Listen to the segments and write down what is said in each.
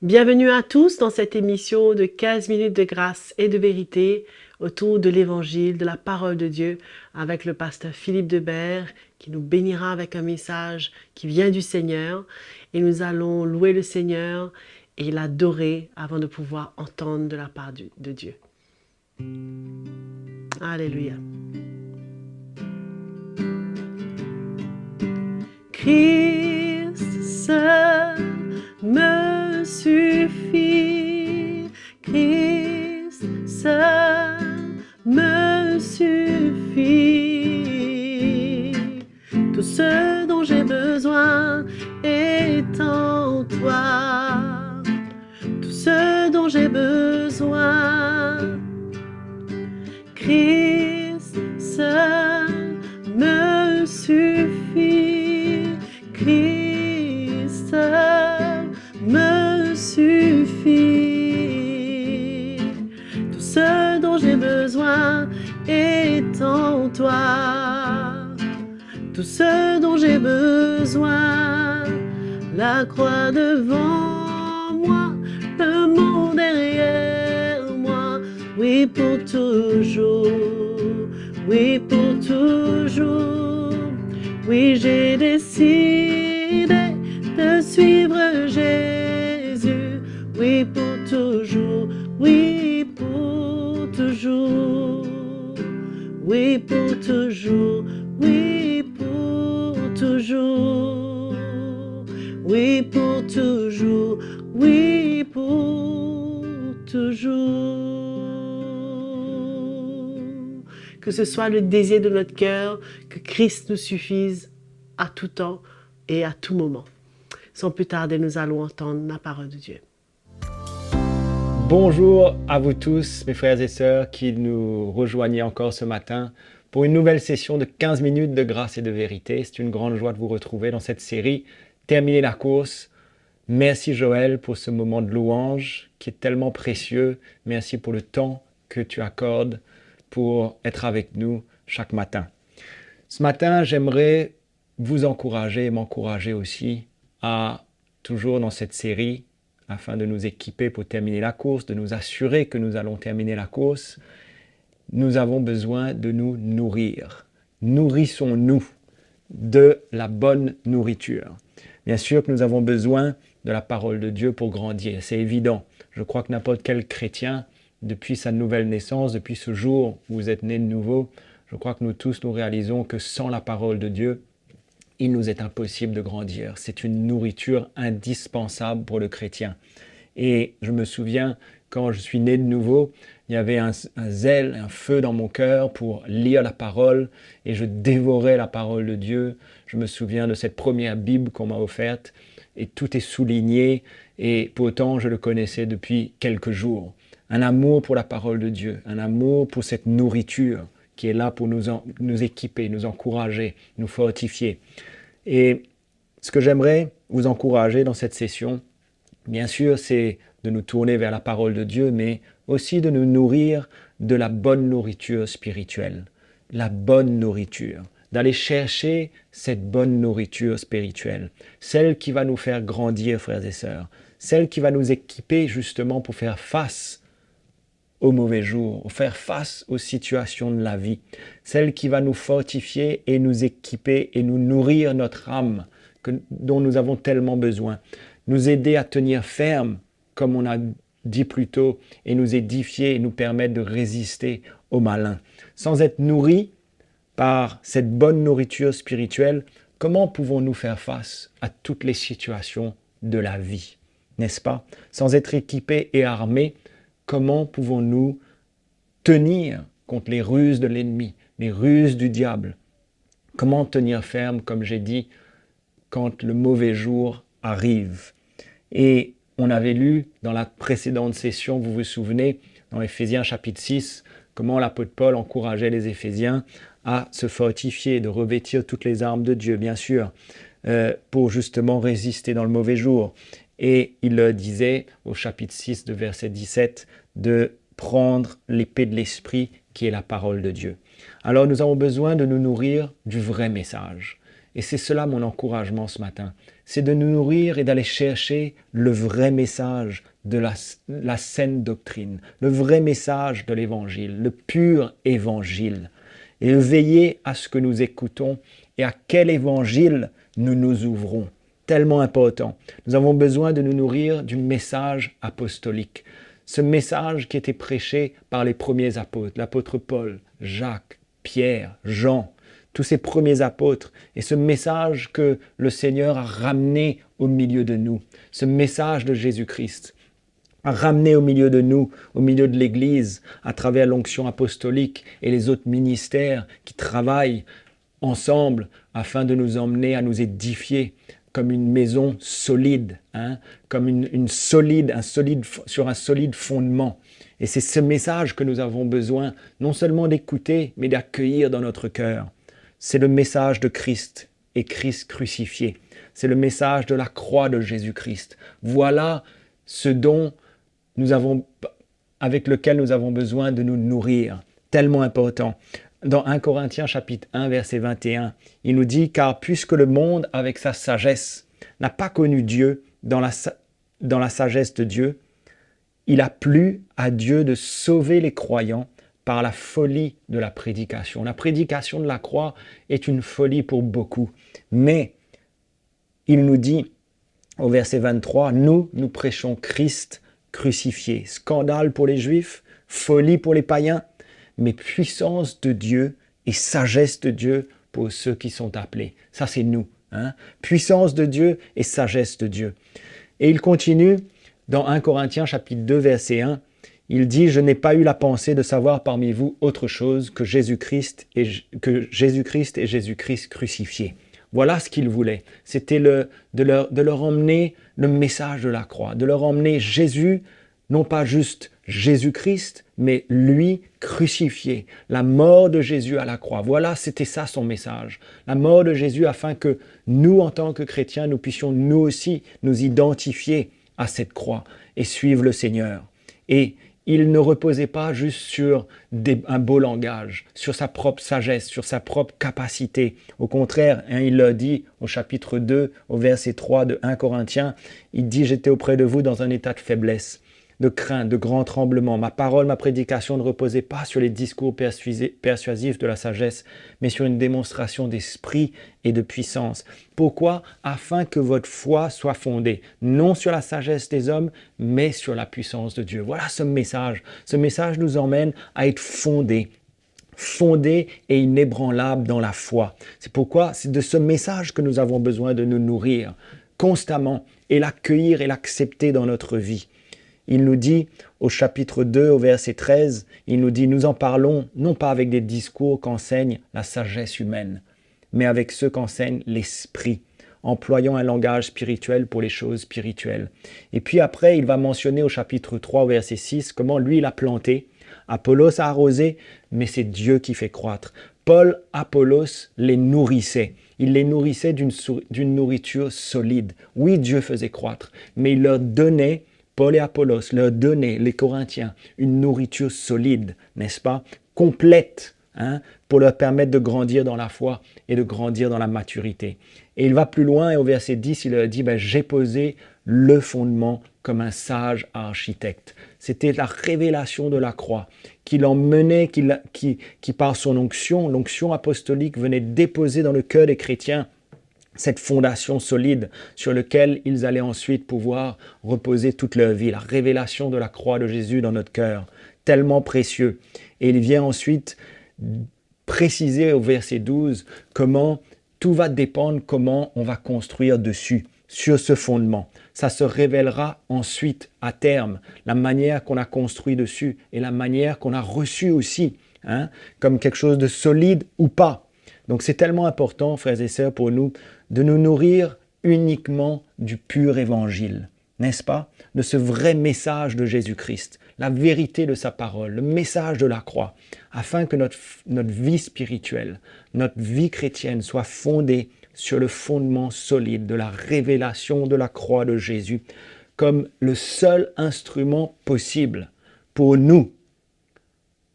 Bienvenue à tous dans cette émission de 15 minutes de grâce et de vérité autour de l'évangile, de la parole de Dieu avec le pasteur Philippe Debert qui nous bénira avec un message qui vient du Seigneur et nous allons louer le Seigneur et l'adorer avant de pouvoir entendre de la part de Dieu. Alléluia. Christ seul me suffit, Christ seul me suffit. Tout ce dont j'ai besoin est en toi. Tout ce dont j'ai besoin, Christ seul me suffit, Christ seul me suffit. Tout ce dont j'ai besoin est en toi. Tout ce dont j'ai besoin, la croix devant moi, le monde derrière moi. Oui, pour toujours, oui, pour toujours. Oui, j'ai décidé de suivre Jésus. Oui, pour toujours, oui, pour toujours. Oui, pour toujours, oui, pour toujours. Oui, pour toujours, oui, pour toujours. Que ce soit le désir de notre cœur, que Christ nous suffise à tout temps et à tout moment. Sans plus tarder, nous allons entendre la parole de Dieu. Bonjour à vous tous, mes frères et sœurs qui nous rejoignez encore ce matin pour une nouvelle session de 15 minutes de grâce et de vérité. C'est une grande joie de vous retrouver dans cette série Terminer la course. Merci Joël pour ce moment de louange qui est tellement précieux. Merci pour le temps que tu accordes pour être avec nous chaque matin. Ce matin, j'aimerais vous encourager et m'encourager aussi à, toujours dans cette série, afin de nous équiper pour terminer la course, de nous assurer que nous allons terminer la course, nous avons besoin de nous nourrir. Nourrissons-nous de la bonne nourriture. Bien sûr que nous avons besoin de la parole de Dieu pour grandir, c'est évident. Je crois que n'importe quel chrétien, depuis sa nouvelle naissance, depuis ce jour où vous êtes né de nouveau, je crois que nous tous nous réalisons que sans la parole de Dieu, il nous est impossible de grandir. C'est une nourriture indispensable pour le chrétien. Et je me souviens, quand je suis né de nouveau, il y avait un zèle, un feu dans mon cœur pour lire la parole et je dévorais la parole de Dieu. Je me souviens de cette première Bible qu'on m'a offerte et tout est souligné et pourtant je le connaissais depuis quelques jours. Un amour pour la parole de Dieu, un amour pour cette nourriture qui est là pour nous équiper, nous encourager, nous fortifier. Et ce que j'aimerais vous encourager dans cette session, bien sûr, c'est de nous tourner vers la parole de Dieu, mais aussi de nous nourrir de la bonne nourriture spirituelle. La bonne nourriture. D'aller chercher cette bonne nourriture spirituelle. Celle qui va nous faire grandir, frères et sœurs. Celle qui va nous équiper justement pour faire face aux mauvais jours, faire face aux situations de la vie. Celle qui va nous fortifier et nous équiper et nous nourrir notre âme dont nous avons tellement besoin. Nous aider à tenir ferme, comme on a dit plus tôt, et nous édifier et nous permettre de résister au malin. Sans être nourris par cette bonne nourriture spirituelle, comment pouvons-nous faire face à toutes les situations de la vie, n'est-ce pas? Sans être équipés et armés, comment pouvons-nous tenir contre les ruses de l'ennemi, les ruses du diable? Comment tenir ferme, comme j'ai dit, quand le mauvais jour arrive? Et on avait lu dans la précédente session, vous vous souvenez, dans Éphésiens chapitre 6, comment l'apôtre Paul encourageait les Éphésiens à se fortifier, de revêtir toutes les armes de Dieu, bien sûr, pour justement résister dans le mauvais jour. Et il leur disait, au chapitre 6 de verset 17, de prendre l'épée de l'esprit qui est la parole de Dieu. Alors nous avons besoin de nous nourrir du vrai message. Et c'est cela mon encouragement ce matin. C'est de nous nourrir et d'aller chercher le vrai message de la saine doctrine, le vrai message de l'évangile, le pur évangile. Et de veiller à ce que nous écoutons et à quel évangile nous nous ouvrons. Tellement important. Nous avons besoin de nous nourrir du message apostolique. Ce message qui était prêché par les premiers apôtres, l'apôtre Paul, Jacques, Pierre, Jean, tous ces premiers apôtres, et ce message que le Seigneur a ramené au milieu de nous, ce message de Jésus-Christ, a ramené au milieu de nous, au milieu de l'Église, à travers l'onction apostolique et les autres ministères qui travaillent ensemble afin de nous emmener à nous édifier comme une maison solide, comme sur un solide fondement. Et c'est ce message que nous avons besoin, non seulement d'écouter, mais d'accueillir dans notre cœur. C'est le message de Christ et Christ crucifié. C'est le message de la croix de Jésus-Christ. Voilà ce dont avec lequel nous avons besoin de nous nourrir. Tellement important. Dans 1 Corinthiens chapitre 1, verset 21, il nous dit « Car puisque le monde, avec sa sagesse, n'a pas connu Dieu dans la sagesse de Dieu, il a plu à Dieu de sauver les croyants par la folie de la prédication. » La prédication de la croix est une folie pour beaucoup. Mais il nous dit au verset 23, « Nous prêchons Christ crucifié. » Scandale pour les Juifs, folie pour les païens, mais puissance de Dieu et sagesse de Dieu pour ceux qui sont appelés. Ça, c'est nous. Puissance de Dieu et sagesse de Dieu. Et il continue dans 1 Corinthiens chapitre 2, verset 1. Il dit « Je n'ai pas eu la pensée de savoir parmi vous autre chose que Jésus-Christ et Jésus-Christ crucifié. » Voilà ce qu'il voulait. C'était de leur emmener le message de la croix, de leur emmener Jésus, non pas juste Jésus-Christ, mais lui crucifié, la mort de Jésus à la croix. Voilà, c'était ça son message. La mort de Jésus afin que nous, en tant que chrétiens, nous puissions nous aussi nous identifier à cette croix et suivre le Seigneur. Et il ne reposait pas juste sur un beau langage, sur sa propre sagesse, sur sa propre capacité. Au contraire, il le dit au chapitre 2, au verset 3 de 1 Corinthiens, il dit « J'étais auprès de vous dans un état de faiblesse, de crainte, de grand tremblement. Ma parole, ma prédication ne reposait pas sur les discours persuasifs de la sagesse, mais sur une démonstration d'esprit et de puissance. Pourquoi ? Afin que votre foi soit fondée, non sur la sagesse des hommes, mais sur la puissance de Dieu. » Voilà ce message. Ce message nous emmène à être fondés et inébranlables dans la foi. C'est pourquoi c'est de ce message que nous avons besoin de nous nourrir constamment et l'accueillir et l'accepter dans notre vie. Il nous dit au chapitre 2, au verset 13, il nous dit « Nous en parlons non pas avec des discours qu'enseigne la sagesse humaine, mais avec ceux qu'enseigne l'esprit, employant un langage spirituel pour les choses spirituelles. » Et puis après, il va mentionner au chapitre 3, au verset 6, comment lui, il a planté, Apollos a arrosé, mais c'est Dieu qui fait croître. Paul, Apollos les nourrissait. Il les nourrissait d'une nourriture solide. Oui, Dieu faisait croître, mais il leur donnait, Paul et Apollos leur donnaient, les Corinthiens, une nourriture solide, n'est-ce pas, complète, pour leur permettre de grandir dans la foi et de grandir dans la maturité. Et il va plus loin et au verset 10, il leur dit « J'ai posé le fondement comme un sage architecte. » C'était la révélation de la croix qui l'emmenait, qui par son onction, l'onction apostolique venait déposer dans le cœur des chrétiens cette fondation solide sur laquelle ils allaient ensuite pouvoir reposer toute leur vie. La révélation de la croix de Jésus dans notre cœur, tellement précieux. Et il vient ensuite préciser au verset 12 comment tout va dépendre, comment on va construire dessus, sur ce fondement. Ça se révélera ensuite à terme, la manière qu'on a construit dessus et la manière qu'on a reçu aussi, comme quelque chose de solide ou pas. Donc c'est tellement important, frères et sœurs, pour nous, de nous nourrir uniquement du pur évangile, n'est-ce pas? De ce vrai message de Jésus-Christ, la vérité de sa parole, le message de la croix, afin que notre vie spirituelle, notre vie chrétienne soit fondée sur le fondement solide de la révélation de la croix de Jésus, comme le seul instrument possible pour nous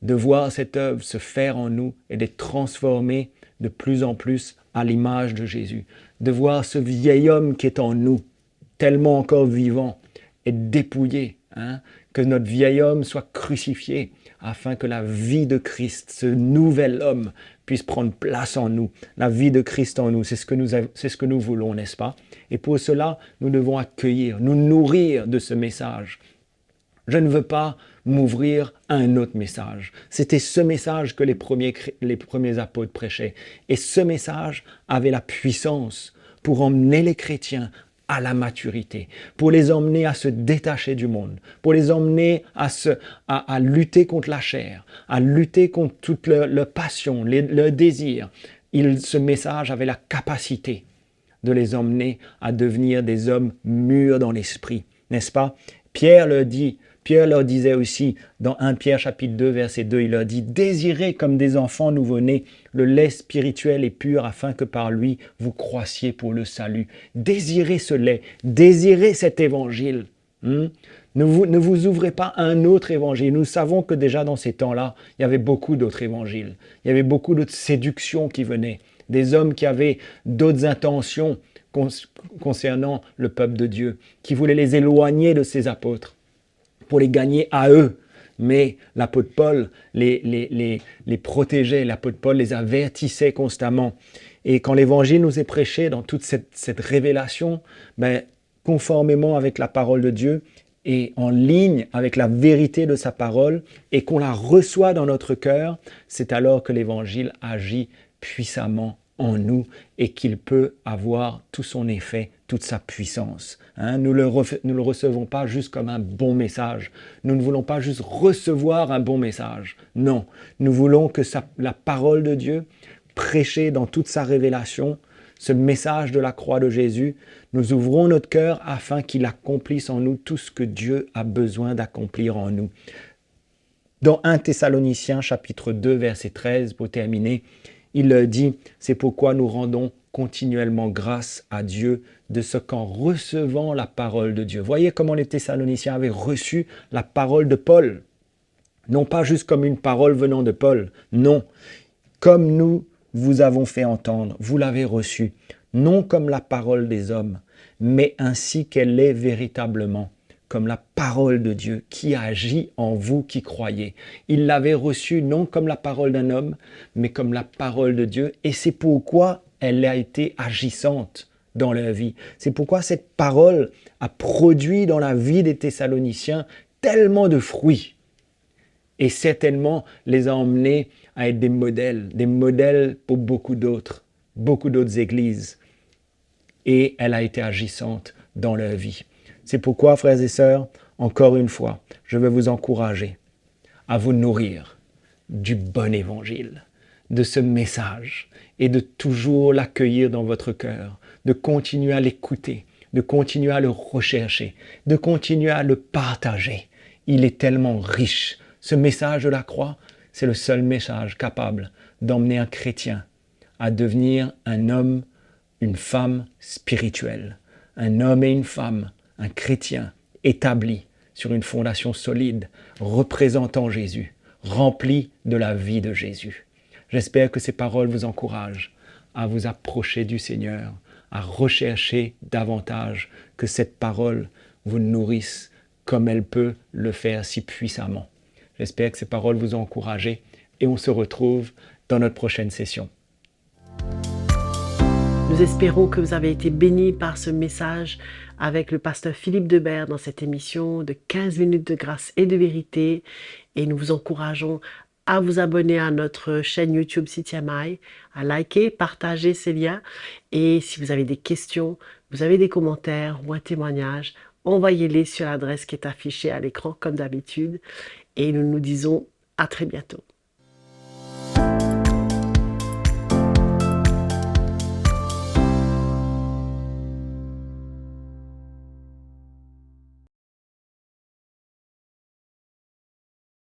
de voir cette œuvre se faire en nous et d'être transformés de plus en plus à l'image de Jésus, de voir ce vieil homme qui est en nous, tellement encore vivant, et dépouillé, hein, que notre vieil homme soit crucifié, afin que la vie de Christ, ce nouvel homme, puisse prendre place en nous, la vie de Christ en nous. C'est ce que nous voulons, n'est-ce pas? Et pour cela, nous devons accueillir, nous nourrir de ce message. Je ne veux pas m'ouvrir à un autre message. C'était ce message que les premiers apôtres prêchaient. Et ce message avait la puissance pour emmener les chrétiens à la maturité, pour les emmener à se détacher du monde, pour les emmener à lutter contre la chair, à lutter contre toute leur passion, leur désir. Ce message avait la capacité de les emmener à devenir des hommes mûrs dans l'esprit, n'est-ce pas? Pierre leur disait aussi dans 1 Pierre chapitre 2 verset 2, il leur dit « Désirez comme des enfants nouveau-nés le lait spirituel et pur afin que par lui vous croissiez pour le salut. » Désirez ce lait, désirez cet évangile. Ne vous ouvrez pas à un autre évangile. Nous savons que déjà dans ces temps-là, il y avait beaucoup d'autres évangiles. Il y avait beaucoup d'autres séductions qui venaient. Des hommes qui avaient d'autres intentions concernant le peuple de Dieu, qui voulaient les éloigner de ces apôtres pour les gagner à eux. Mais l'apôtre Paul les protégeait, l'apôtre Paul les avertissait constamment. Et quand l'évangile nous est prêché dans toute cette révélation, conformément avec la parole de Dieu et en ligne avec la vérité de sa parole, et qu'on la reçoit dans notre cœur, c'est alors que l'évangile agit puissamment en nous et qu'il peut avoir tout son effet, toute sa puissance. Nous ne le recevons pas juste comme un bon message. Nous ne voulons pas juste recevoir un bon message. Non, nous voulons que la parole de Dieu, prêchée dans toute sa révélation, ce message de la croix de Jésus, nous ouvrons notre cœur afin qu'il accomplisse en nous tout ce que Dieu a besoin d'accomplir en nous. Dans 1 Thessaloniciens chapitre 2 verset 13, pour terminer, il leur dit, c'est pourquoi nous rendons continuellement grâce à Dieu de ce qu'en recevant la parole de Dieu. Voyez comment les Thessaloniciens avaient reçu la parole de Paul. Non pas juste comme une parole venant de Paul, non. Comme nous vous avons fait entendre, vous l'avez reçue, non comme la parole des hommes, mais ainsi qu'elle est véritablement, comme la parole de Dieu qui agit en vous qui croyez. Ils l'avaient reçue non comme la parole d'un homme, mais comme la parole de Dieu. Et c'est pourquoi elle a été agissante dans leur vie. C'est pourquoi cette parole a produit dans la vie des Thessaloniciens tellement de fruits. Et certainement les a emmenés à être des modèles pour beaucoup d'autres églises. Et elle a été agissante dans leur vie. C'est pourquoi, frères et sœurs, encore une fois, je veux vous encourager à vous nourrir du bon évangile, de ce message, et de toujours l'accueillir dans votre cœur, de continuer à l'écouter, de continuer à le rechercher, de continuer à le partager. Il est tellement riche. Ce message de la croix, c'est le seul message capable d'emmener un chrétien à devenir un homme, une femme spirituelle, un homme et une femme, un chrétien établi sur une fondation solide, représentant Jésus, rempli de la vie de Jésus. J'espère que ces paroles vous encouragent à vous approcher du Seigneur, à rechercher davantage que cette parole vous nourrisse comme elle peut le faire si puissamment. J'espère que ces paroles vous ont encouragé et on se retrouve dans notre prochaine session. Nous espérons que vous avez été bénis par ce message avec le pasteur Philippe Debert dans cette émission de 15 minutes de grâce et de vérité. Et nous vous encourageons à vous abonner à notre chaîne YouTube CTMI, à liker, partager ces liens. Et si vous avez des questions, vous avez des commentaires ou un témoignage, envoyez-les sur l'adresse qui est affichée à l'écran comme d'habitude. Et nous nous disons à très bientôt.